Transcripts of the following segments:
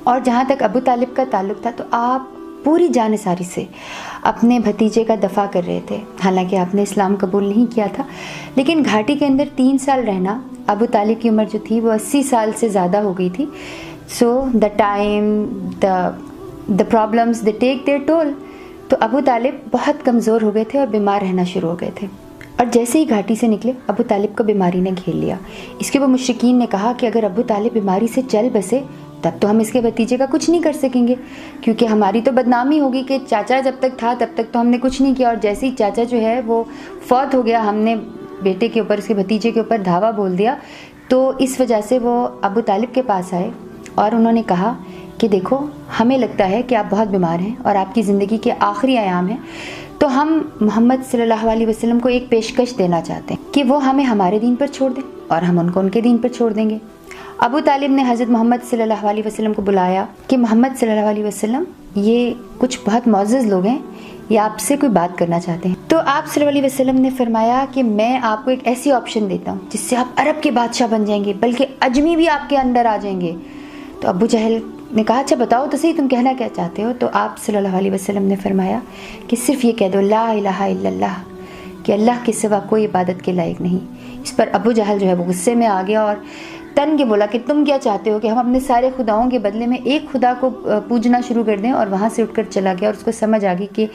اور جہاں تک ابو طالب کا تعلق تھا تو آپ پوری جانثاری سے اپنے بھتیجے کا دفاع کر رہے تھے. حالانکہ آپ نے اسلام قبول نہیں کیا تھا، لیکن گھاٹی کے اندر 3 سال رہنا، ابو طالب کی عمر جو تھی وہ 80 سال سے زیادہ ہو گئی تھی. So the time, the problems, they take their toll. تو ابو طالب بہت کمزور ہو گئے تھے اور بیمار رہنا شروع ہو گئے تھے. اور جیسے ہی گھاٹی سے نکلے ابو طالب کو بیماری نے گھیر لیا. اس کے وہ مشرکین نے کہا کہ اگر ابو طالب بیماری سے چل بسے تب تو ہم اس کے بھتیجے کا کچھ نہیں کر سکیں گے، کیونکہ ہماری تو بدنامی ہوگی کہ چاچا جب تک تھا تب تک تو ہم نے کچھ نہیں کیا، اور جیسے ہی چاچا جو ہے وہ فوت ہو گیا ہم نے بیٹے کے اوپر، اس کے بھتیجے کے اوپر دھاوا بول دیا. تو اس وجہ سے وہ ابو طالب کے پاس آئے اور انہوں نے کہا کہ دیکھو ہمیں لگتا ہے کہ آپ بہت بیمار ہیں اور آپ کی زندگی کے آخری ایام ہیں، تو ہم محمد صلی اللہ علیہ وسلم کو ایک پیشکش دینا چاہتے ہیں کہ وہ ہمیں ہمارے دین پر چھوڑ دیں اور ہم ان کو ان کے دین پر چھوڑ دیں گے. ابو طالب نے حضرت محمد صلی اللہ علیہ وسلم کو بلایا کہ محمد صلی اللہ علیہ وسلم یہ کچھ بہت معزز لوگ ہیں، یہ آپ سے کوئی بات کرنا چاہتے ہیں. تو آپ صلی اللہ علیہ وسلم نے فرمایا کہ میں آپ کو ایک ایسی آپشن دیتا ہوں جس سے آپ عرب کے بادشاہ بن جائیں گے، بلکہ اجمی بھی آپ کے اندر آ جائیں گے. تو ابو جہل نے کہا اچھا بتاؤ تو صحیح تم کہنا کیا چاہتے ہو. تو آپ صلی اللہ علیہ وسلم نے فرمایا کہ صرف یہ کہہ دو لا الہ الا اللہ، کہ اللہ کے سوا کوئی عبادت کے لائق نہیں. اس پر ابو جہل جو ہے وہ غصے میں آ گیا اور تن کے بولا کہ تم کیا چاہتے ہو کہ ہم اپنے سارے خداؤں کے بدلے میں ایک خدا کو پوجنا شروع کر دیں. اور وہاں سے اٹھ کر چلا گیا اور اس کو سمجھ آ گئی کہ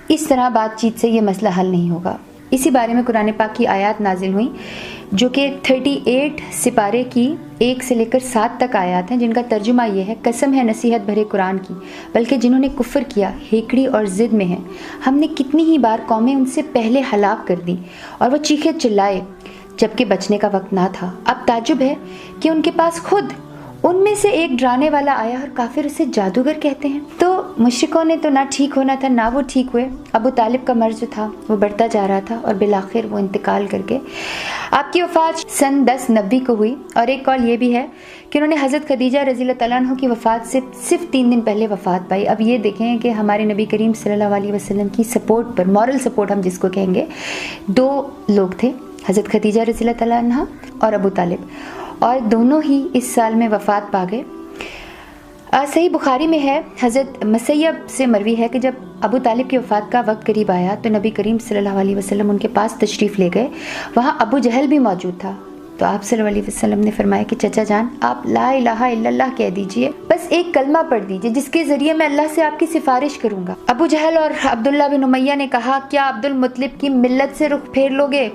اس طرح بات چیت سے یہ مسئلہ حل نہیں ہوگا. اسی بارے میں قرآن پاک کی آیات نازل ہوئیں جو کہ 38 سپارے کی 1 سے لے کر 7 تک آیات ہیں، جن کا ترجمہ یہ ہے قسم ہے نصیحت بھرے قرآن کی، بلکہ جنہوں نے کفر کیا ہیکڑی اور ضد میں ہیں، ہم نے کتنی ہی بار قومیں ان سے پہلے ہلاک کر دیں اور وہ چیخے چلائے جبکہ بچنے کا وقت نہ تھا. اب تعجب ہے کہ ان کے پاس خود ان میں سے ایک ڈرانے والا آیا اور کافر اسے جادوگر کہتے ہیں. تو مشرکوں نے تو نہ ٹھیک ہونا تھا نہ وہ ٹھیک ہوئے. ابو طالب کا مرض جو تھا وہ بڑھتا جا رہا تھا اور بالآخر وہ انتقال کر کے آپ کی وفات سن 1090 کو ہوئی. اور ایک قول یہ بھی ہے کہ انہوں نے حضرت خدیجہ رضی اللہ تعالیٰ عنہ کی وفات سے صرف 3 دن پہلے وفات پائی. اب یہ دیکھیں کہ ہمارے نبی کریم صلی اللہ علیہ وسلم کی سپورٹ پر، مورل سپورٹ ہم جس کو کہیں گے، 2 لوگ تھے، حضرت خدیجہ رضی اللہ تعالیٰ عنہ اور ابو طالب، اور دونوں ہی اس سال میں وفات پا گئے. صحیح بخاری میں ہے، حضرت مسیب سے مروی ہے کہ جب ابو طالب کی وفات کا وقت قریب آیا تو نبی کریم صلی اللہ علیہ وسلم ان کے پاس تشریف لے گئے. وہاں ابو جہل بھی موجود تھا. تو آپ صلی اللہ علیہ وسلم نے فرمایا کہ چچا جان آپ لا الہ الا اللہ کہہ دیجئے، بس ایک کلمہ پڑھ دیجئے جس کے ذریعے میں اللہ سے آپ کی سفارش کروں گا. ابو جہل اور عبداللہ بن امیہ نے کہا کیا عبد المطلب کی ملت سے رخ پھیر لوگے؟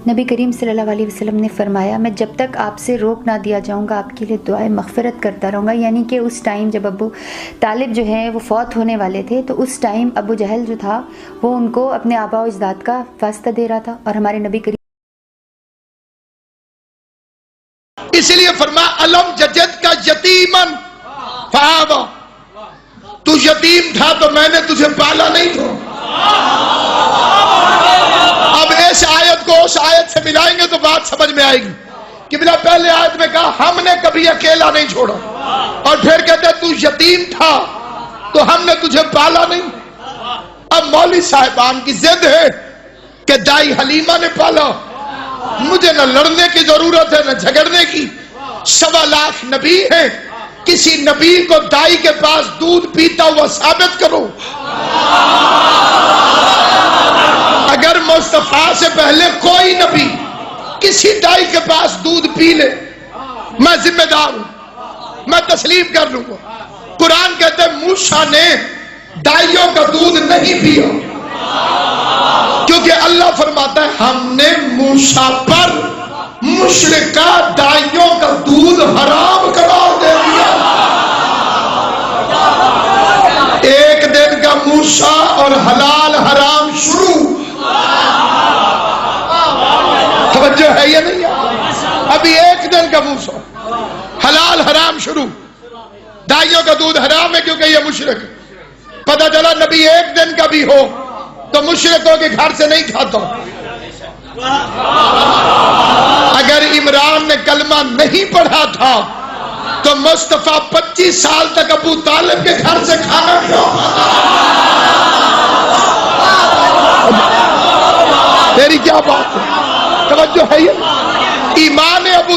نبی کریم صلی اللہ علیہ وسلم نے فرمایا میں جب تک آپ سے روک نہ دیا جاؤں گا آپ کے لیے دعائے مغفرت کرتا رہوں گا. یعنی کہ اس ٹائم جب ابو طالب جو ہیں وہ فوت ہونے والے تھے تو اس ٹائم ابو جہل جو تھا وہ ان کو اپنے آباء و اجداد کا واسطہ دے رہا تھا. اور ہمارے نبی کریم اسی لیے فرمایا علم ججد کا یتیمن فآوا، تو یتیم تھا تو میں نے تجھے پالا نہیں تھا. اب اس آیت کو اس آیت سے ملائیں گے تو بات سمجھ میں آئے گی کہ بلا پہلے آیت میں کہا ہم نے کبھی اکیلا نہیں چھوڑا، اور پھر کہتے تو یتیم تھا تو ہم نے تجھے پالا نہیں. اب مولوی صاحبان کی ضد ہے کہ دائی حلیمہ نے پالا، مجھے نہ لڑنے کی ضرورت ہے نہ جھگڑنے کی. 1.25 لاکھ نبی ہیں، کسی نبی کو دائی کے پاس دودھ پیتا ہوا ثابت کرو. اگر مصطفیٰ سے پہلے کوئی نبی کسی دائی کے پاس دودھ پی لے میں ذمہ دار ہوں، میں تسلیم کر لوں گا. قرآن کہتے ہیں موسیٰ نے دائیوں کا دودھ نہیں پیا، کیونکہ اللہ فرماتا ہے ہم نے موسیٰ پر مشرکہ دائیوں کا دودھ حرام قرار دے دیا. ایک دن کا موسیٰ اور حلال حرام شروع. توجہ ہے یا نہیں؟ ابھی ایک دن کا موسیٰ حلال حرام شروع. دائیوں کا دودھ حرام ہے کیونکہ یہ مشرک. پتہ چلا نبی ایک دن کا بھی ہو تو مشرکوں کے گھر سے نہیں کھاتا. اگر عمران نے کلمہ نہیں پڑھا تھا تو مصطفیٰ 25 سال تک ابو طالب کے گھر سے کھانا کیوں تیری کیا بات ہے؟ توجہ ہے یہ ایمان ابو